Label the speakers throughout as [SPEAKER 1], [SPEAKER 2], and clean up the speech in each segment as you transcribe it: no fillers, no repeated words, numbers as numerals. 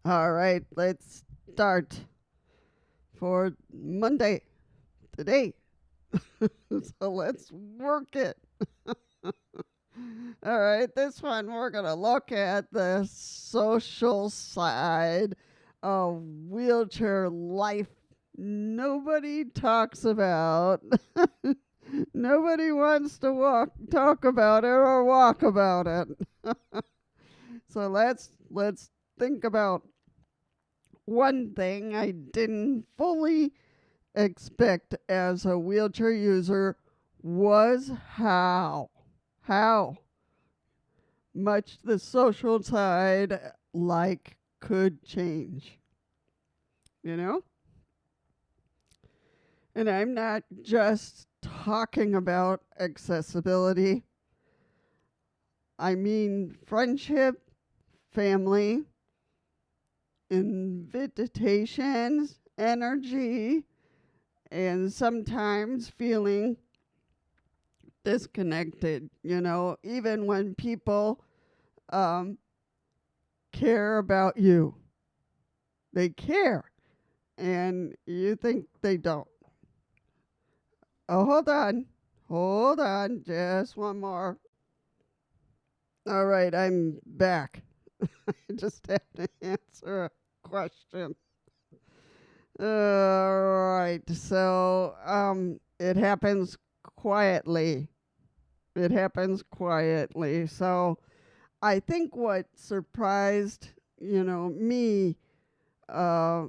[SPEAKER 1] All right, let's start for Monday today. So let's work it. All right, this one we're going to look at the social side of wheelchair life. Nobody talks about. Nobody wants to talk about it or walk about it. So let's think about one thing I didn't fully expect as a wheelchair user was how much the social side could change, you know? And I'm not just talking about accessibility. I mean friendship, family, invitations, energy, and sometimes feeling disconnected, even when people care about you. They care, and you think they don't. Oh, hold on, just one more. All right, I'm back. I just have to answer a question. All right, so it happens quietly. It happens quietly. So I think what surprised, me uh,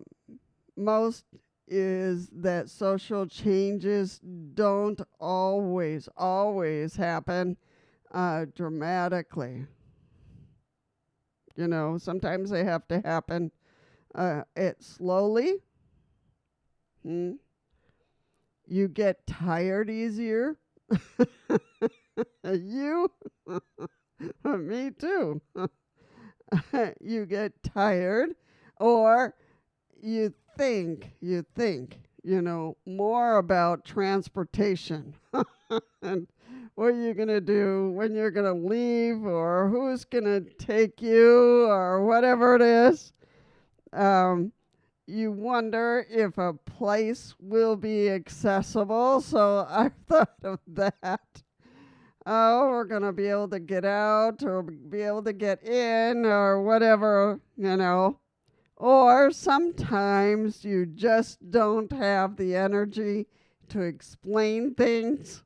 [SPEAKER 1] most is that social changes don't always happen dramatically. Sometimes they have to happen it slowly. Hmm. You get tired easier. You, me too. You get tired, or you think, more about transportation and what are you going to do when you're going to leave, or who's going to take you, or whatever it is. You wonder if a place will be accessible. So I thought of that. Oh, we're going to be able to get out or be able to get in or whatever. Or sometimes you just don't have the energy to explain things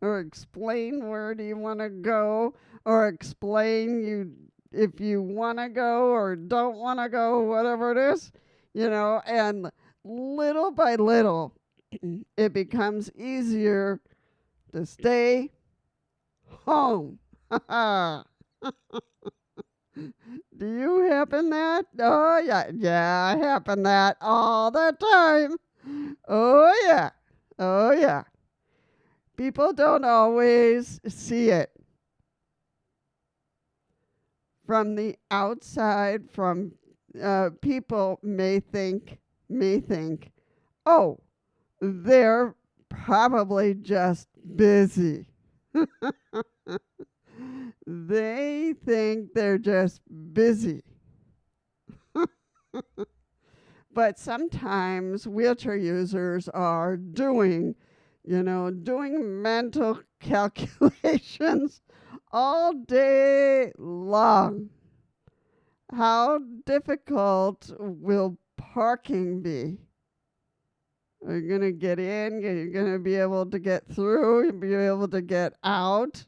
[SPEAKER 1] or explain where do you want to go or explain if you want to go or don't want to go, whatever it is, and little by little, it becomes easier to stay home. Do you happen that? Oh, yeah. Yeah, I happen that all the time. Oh, yeah. Oh, yeah. People don't always see it from the outside. People may think, oh, they're probably just busy. They think they're just busy. But sometimes wheelchair users are doing mental calculations all day long. How difficult will parking be? Are you going to get in? Are you going to be able to get through? You'll be able to get out?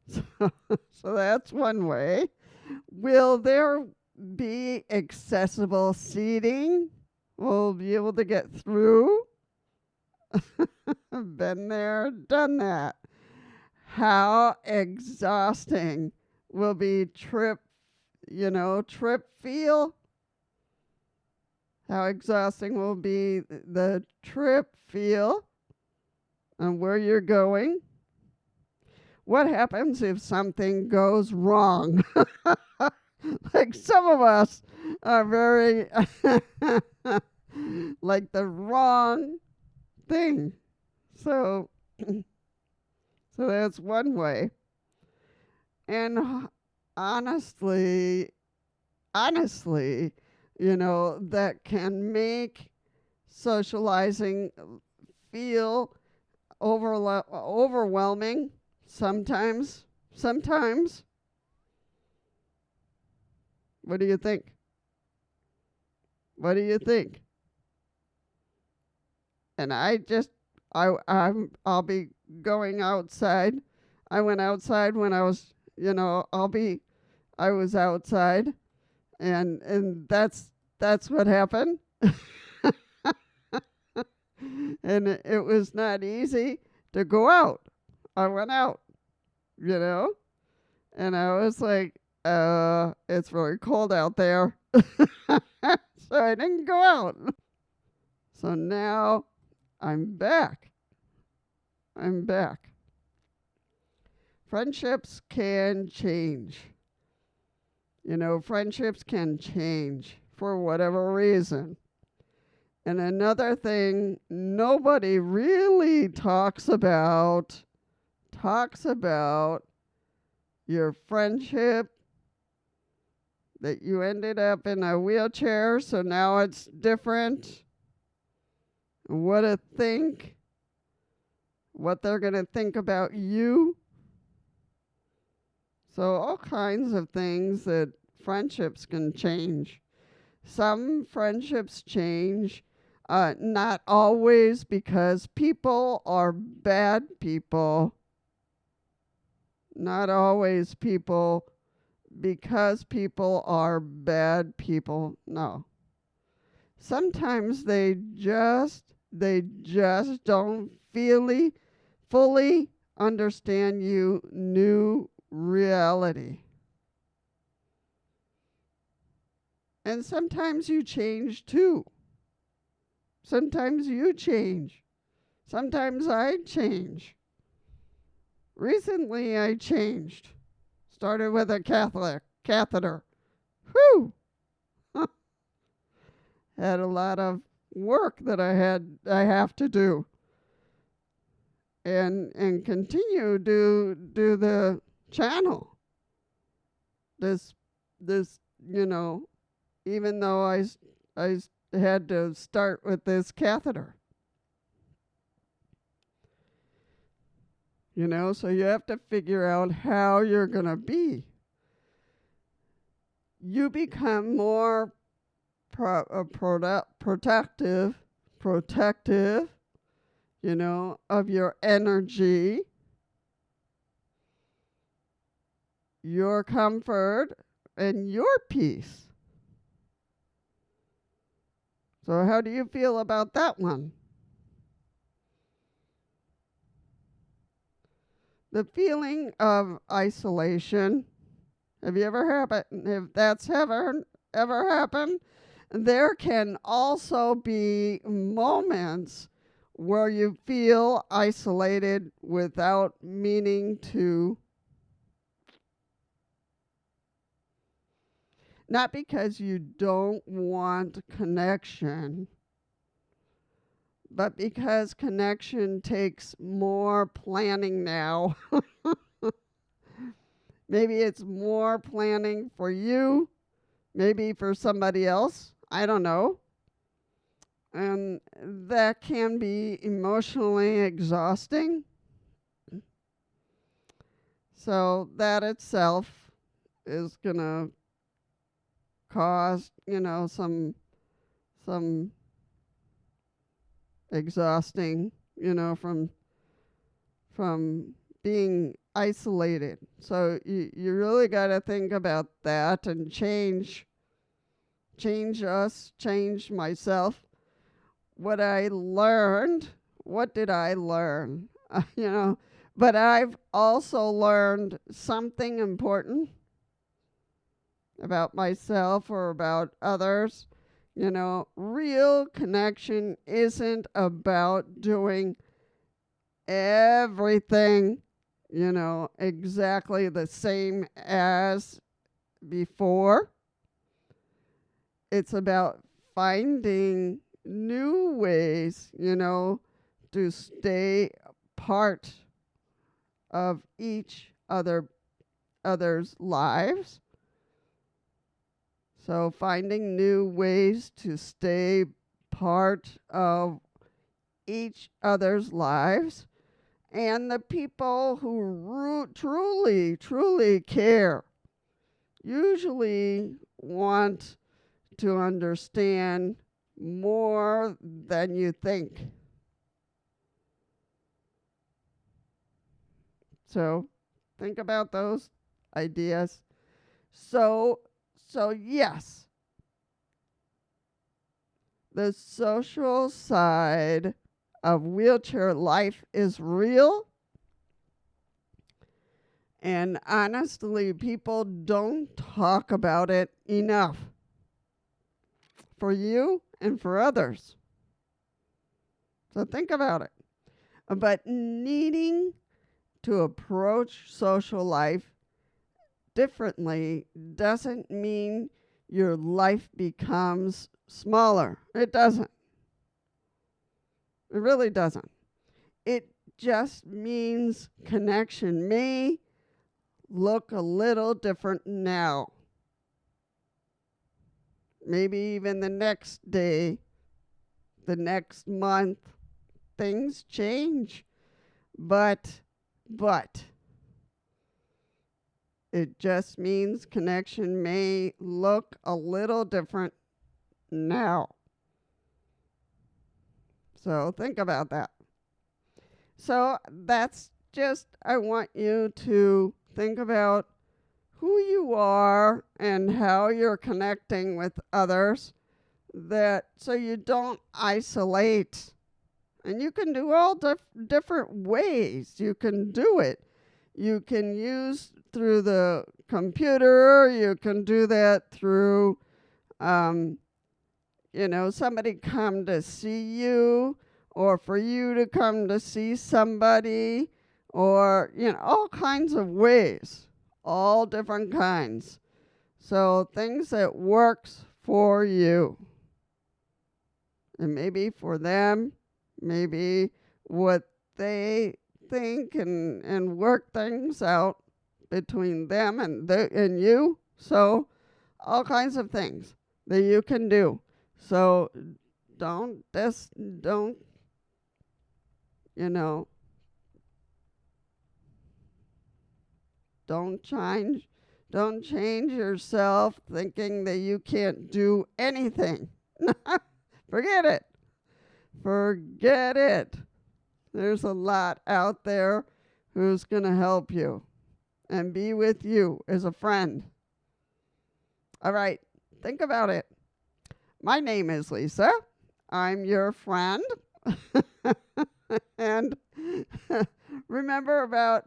[SPEAKER 1] So that's one way. Will there be accessible seating? Will be able to get through? Been there, done that. How exhausting will be trip feel? How exhausting will be the trip feel and where you're going? What happens if something goes wrong? Like some of us are very like the wrong thing. So that's one way. And honestly, honestly, that can make socializing feel overwhelming sometimes. Sometimes. What do you think? What do you think? And I'll be going outside. I went outside when I was, I was outside, and that's what happened. And it was not easy to go out. I went out, you know, and I was like, it's really cold out there. So I didn't go out. So now I'm back. I'm back. Friendships can change. Friendships can change for whatever reason. And another thing nobody really talks about your friendship that you ended up in a wheelchair, so now it's different. What they're going to think about you. So all kinds of things that friendships can change. Some friendships change, not always because people are bad people. Not always because people are bad people. No. Sometimes they just don't fully understand you new reality. And sometimes you change too. Sometimes you change. Sometimes I change. Recently I changed. Started with a catheter. Whew! Had a lot of work that I have to do. And continue do the channel. This even though I had to start with this catheter. So you have to figure out how you're going to be. You become more protective, of your energy, your comfort, and your peace. So how do you feel about that one? The feeling of isolation. If that's ever happened, there can also be moments where you feel isolated without meaning to. Not because you don't want connection, but because connection takes more planning now. Maybe it's more planning for you, maybe for somebody else. I don't know. And that can be emotionally exhausting. So that itself is going to cause, some exhausting, from being isolated. So you really got to think about that and change myself. What did I learn? But I've also learned something important about myself or about others. Real connection isn't about doing everything, exactly the same as before. It's about finding new ways, to stay part of each other's lives. So finding new ways to stay part of each other's lives and the people who truly care usually want to understand more than you think. So think about those ideas. So yes, the social side of wheelchair life is real. And honestly, people don't talk about it enough for you and for others. So think about it. But needing to approach social life differently doesn't mean your life becomes smaller. It doesn't. It really doesn't. It just means connection may look a little different now. Maybe even the next day, the next month, things change. But it just means connection may look a little different now. So think about that. So that's just, I want you to think about who you are and how you're connecting with others, that so you don't isolate. And you can do all different ways you can do it. You can use through the computer. You can do that through, somebody come to see you, or for you to come to see somebody, or, all kinds of ways, all different kinds. So things that works for you. And maybe for them, maybe what they think and work things out between them and you. So all kinds of things that you can do. So don't change yourself thinking that you can't do anything. Forget it. Forget it. There's a lot out there who's going to help you and be with you as a friend. All right, think about it. My name is Lisa. I'm your friend. And remember about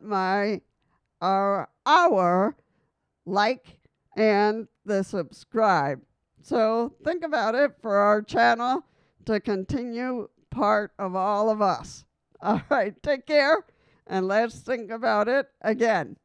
[SPEAKER 1] our like and the subscribe. So think about it for our channel to continue part of all of us. All right, take care, and let's think about it again.